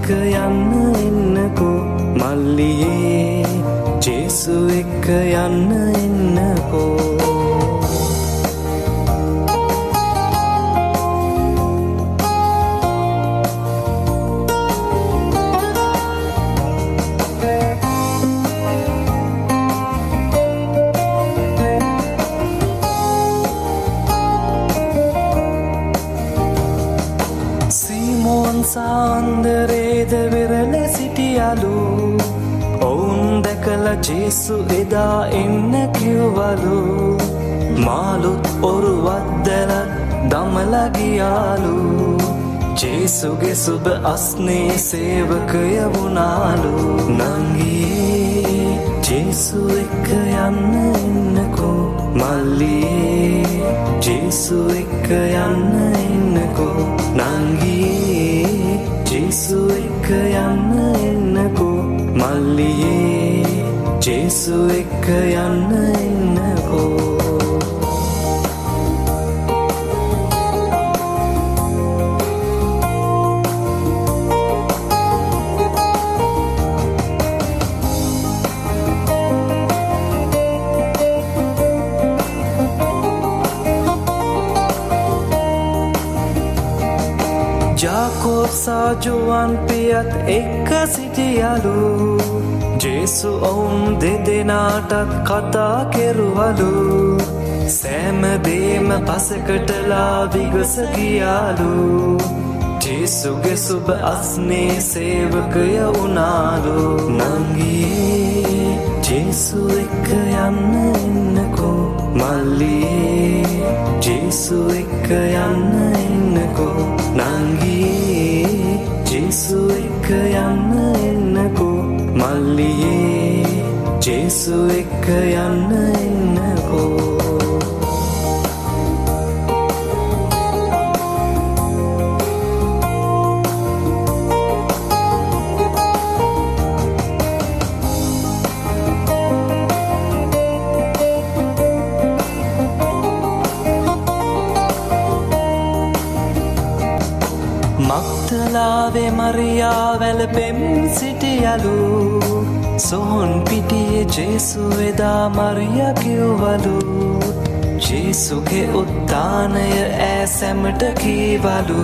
එක්ක යන්න එන්නකෝ මල්ලියේ ජේසු එක්ක යන්න එන්නකෝ සාන්දරේද විරල සිටියලු ඔවුන් දැකලා ජේසු එදා එන්න කිව්වලු මාළුත් ඔරුවත් දැල දමලා ගියාලු ජේසුගේ සුබ අස්නේ සේවකය වුණාලු නංගියේ ජේසු එක්ක යන්න එන්නකෝ මල්ලියේ ජේසු එක්ක යන්න එන්නකෝ නංගියේ ජේසු එක්ක යන්න එන්නකෝ මල්ලියේ ජේසු එක්ක යන්න එන්නකෝ ජාකෝබ් සාජුවන් පියත් එක්ක සිටියලු ජේසු ඔවුන් දෙදෙනාටත් කතා කෙරුවලු සෑම දේම පසකටලා විගස ගියාලු ජේසුගේ සුබ අස්නේ සේවකය වුණාලු නංගියේ ජේසු එක්ක යන්න එන්නකෝ මල්ලියේ ජේසු එක්ක යන්න එන්නකෝ නංගියේ ජේසු එක්ක යන්න එන්නකෝ මල්ලියේ ජේසු එක්ක යන්න එන්නකෝ මක්තලාවේ මරියා වැළපෙම් සිටියලු සොහොන් පිටියේ ජේසු එදා මරියා කිව්වලු ජේසුගේ උත්ථානය ඈ සැමට කීවලු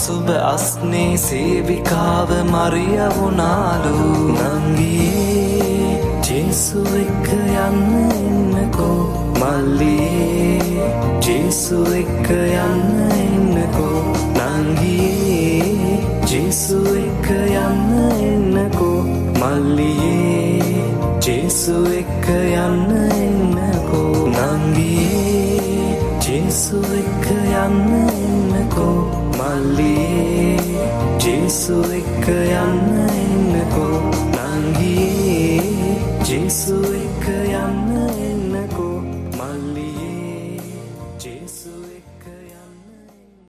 සුබ අස්නේ සේවිකාව මරියා වුණාලු නංගියේ ජේසු එක්ක යන්න එන්නකෝ මල්ලියේ ජේසු එක්ක යන්න එන්නකෝ නංගියේ ජේසු එක්ක යන්න එන්නකෝ මල්ලියේ ජේසු එක්ක යන්න එන්නකෝ නංගියේ ජේසු එක්ක යන්න එන්නකෝ මල්ලියේ ජේසු එක්ක යන්න එන්නකෝ නංගියේ ජේසු එක්ක යන්න එන්නකෝ මල්ලියේ ජේසු එක්ක